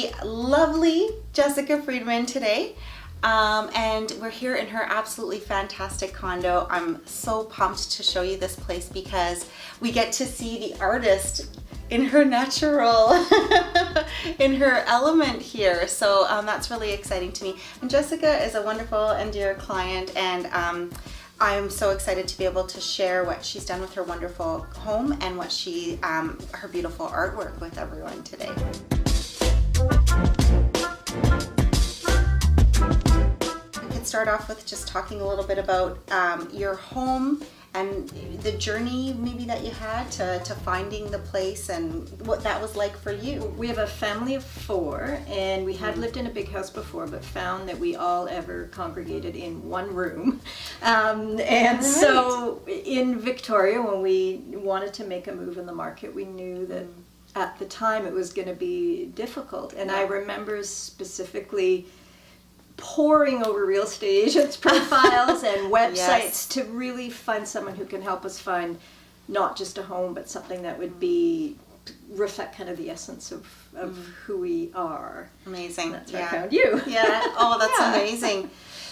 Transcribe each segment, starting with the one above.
the lovely Jessica Freedman today. And we're here in her absolutely fantastic condo. I'm so pumped to show you this place because we get to see the artist in her natural, in her element here. So that's really exciting to me. And Jessica is a wonderful and dear client, and I'm so excited to be able to share what she's done with her wonderful home and what her beautiful artwork with everyone today. Start off with just talking a little bit about your home and the journey maybe that you had to finding the place and what that was like for you. We have a family of 4, and we had lived in a big house before, but found that we all ever congregated in one room. So in Victoria, when we wanted to make a move in the market, we knew that at the time it was going to be difficult. And I remember specifically poring over real estate agents' profiles and websites to really find someone who can help us find not just a home, but something that would reflect kind of the essence of who we are. Amazing. That's where I found you. Yeah. Oh, that's amazing.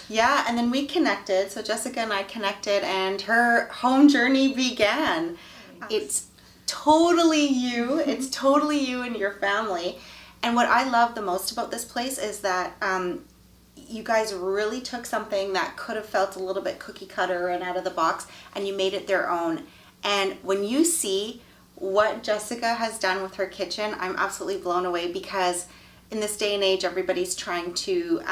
Yeah, and then we connected. So Jessica and I connected, and her home journey began. It's totally you. It's totally you and your family. And what I love the most about this place is that you guys really took something that could have felt a little bit cookie cutter and out of the box, and you made it their own. And when you see what Jessica has done with her kitchen, I'm absolutely blown away, because in this day and age, everybody's trying to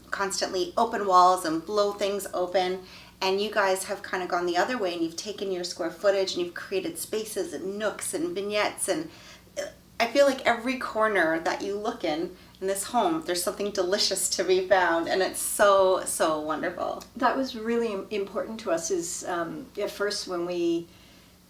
constantly open walls and blow things open. And you guys have kind of gone the other way, and you've taken your square footage and you've created spaces and nooks and vignettes. And I feel like every corner that you look in this home, there's something delicious to be found, and it's so, so wonderful. That was really important to us. Is at first, when we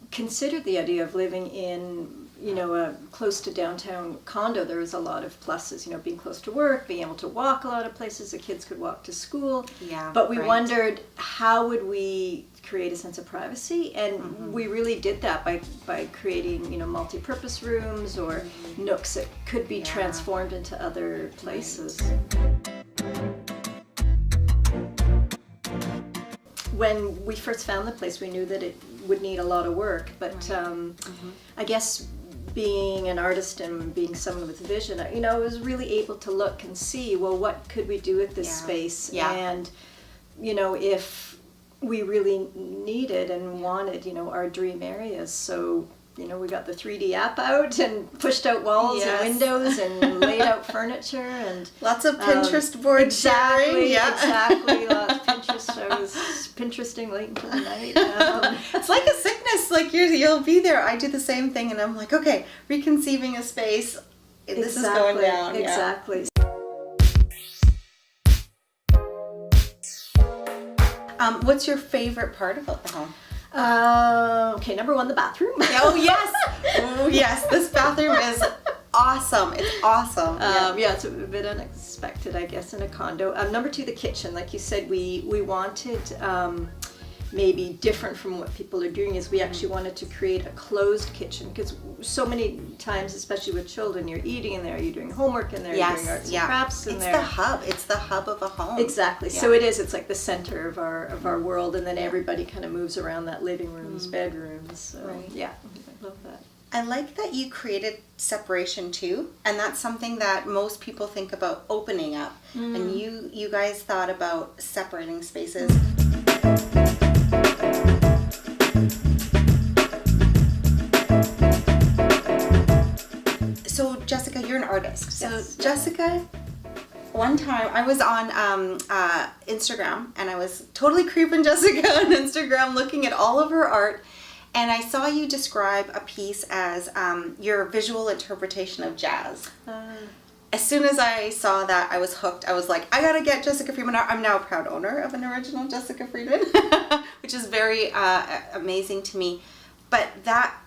considered the idea of living in, a close to downtown condo, there was a lot of pluses, being close to work, being able to walk a lot of places, the kids could walk to school. Yeah. But we wondered, how would we create a sense of privacy? And we really did that by creating, multi-purpose rooms or nooks that could be transformed into other places. When we first found the place, we knew that it would need a lot of work, but I guess being an artist and being someone with vision, I was really able to look and see, well, what could we do with this space? And, if we really needed and wanted, our dream areas. So, we got the 3D app out and pushed out walls and windows and laid out furniture and lots of Pinterest board sharing. Exactly. Lots of Pinterest. I was Pinteresting late into the night. It's like a sickness. Like you'll be there. I do the same thing, and I'm like, okay, reconceiving a space. This is going down. Exactly. What's your favorite part about the home? Okay, number 1, the bathroom. Oh yes, oh yes, this bathroom is awesome. It's awesome. It's a bit unexpected, I guess, in a condo. Number 2, the kitchen. Like you said, we wanted maybe different from what people are doing. Is we actually wanted to create a closed kitchen, because so many times, especially with children, you're eating in there, you're doing homework in there, you're doing arts and crafts in there. It's the hub. It's the hub of a home. Exactly. Yeah. So it is. It's like the center of our world, and then everybody kind of moves around that living rooms, bedrooms. So, I love that. I like that you created separation too, and that's something that most people think about opening up, and you guys thought about separating spaces. So Jessica, you're an artist. So yes. Jessica, one time I was on Instagram, and I was totally creeping Jessica on Instagram looking at all of her art, and I saw you describe a piece as your visual interpretation of jazz. As soon as I saw that, I was hooked. I was like, I gotta get Jessica Freedman. I'm now a proud owner of an original Jessica Freedman, which is very amazing to me. But that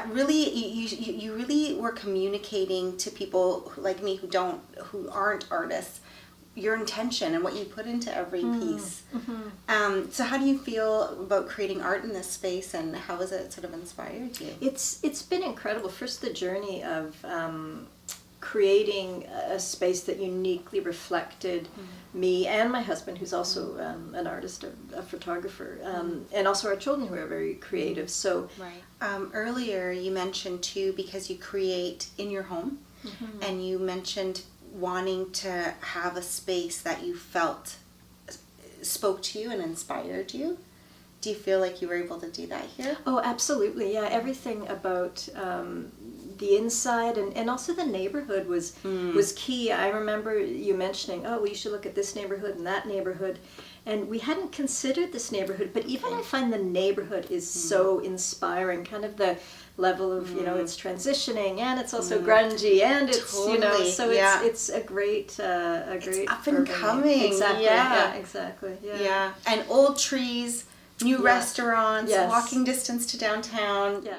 really, you really were communicating to people like me who aren't artists, your intention and what you put into every piece. So how do you feel about creating art in this space, and how has it sort of inspired you? It's been incredible. First, the journey of creating a space that uniquely reflected me and my husband, who's also an artist, a photographer, and also our children, who are very creative. So earlier you mentioned too, because you create in your home, and you mentioned wanting to have a space that you felt spoke to you and inspired you. Do you feel like you were able to do that here? Oh, absolutely. Yeah, everything about the inside and also the neighborhood was key. I remember you mentioning, oh, we should look at this neighborhood and that neighborhood. And we hadn't considered this neighborhood, but even I find the neighborhood is so inspiring, kind of the level of, you know, it's transitioning and it's also grungy and it's, you know, so it's a great, it's up and coming. Exactly. Yeah, exactly. Yeah. And old trees, new restaurants, walking distance to downtown. Yeah.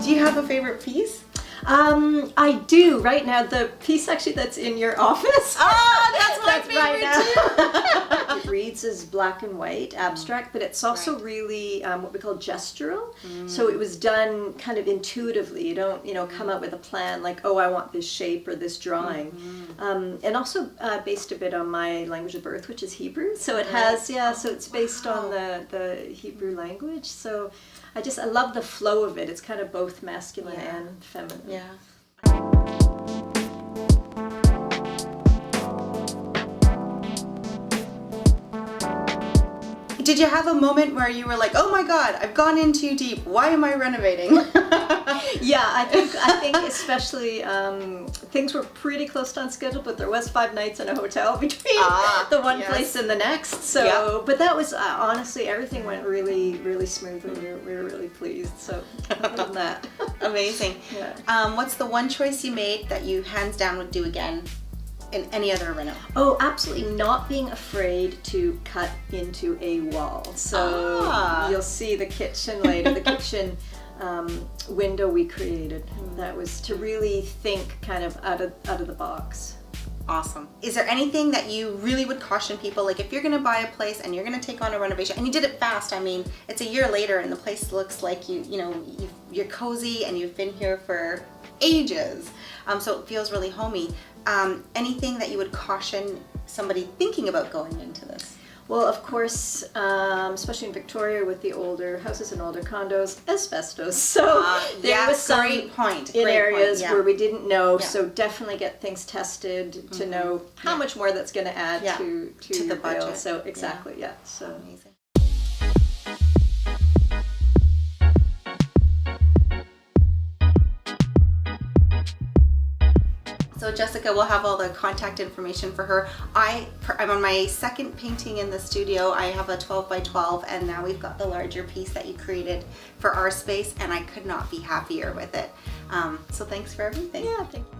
Do you have a favorite piece? I do right now. The piece actually that's in your office. Oh, that's my favorite too. It reads as black and white, abstract, but it's also really what we call gestural. So it was done kind of intuitively. You don't, you know, come up with a plan like, oh, I want this shape or this drawing. And also based a bit on my language of birth, which is Hebrew. So it has, so it's based on the Hebrew language. So I love the flow of it. It's kind of both masculine and feminine. Yeah. Did you have a moment where you were like, oh my God, I've gone in too deep. Why am I renovating? Yeah, I think especially things were pretty close on schedule, but there was 5 nights in a hotel between the one place and the next. So, but that was honestly, everything went really, really smoothly. We were really pleased. So, other than that, amazing. Yeah. What's the one choice you made that you hands down would do again in any other reno? Oh, absolutely not being afraid to cut into a wall. So you'll see the kitchen later, the kitchen window we created. That was to really think kind of out of the box. Awesome. Is there anything that you really would caution people, like if you're going to buy a place and you're going to take on a renovation, and you did it fast, I mean, it's a year later and the place looks like you're cozy and you've been here for ages, so it feels really homey. Anything that you would caution somebody thinking about going into this? Well, of course, especially in Victoria with the older houses and older condos, asbestos. So there was some in areas where we didn't know. So definitely get things tested to know how much more that's going to add to your the budget. bill. So exactly, So amazing. So Jessica will have all the contact information for her. I'm on my second painting in the studio. I have a 12 by 12 and now we've got the larger piece that you created for our space and I could not be happier with it. So thanks for everything. Yeah, thank you.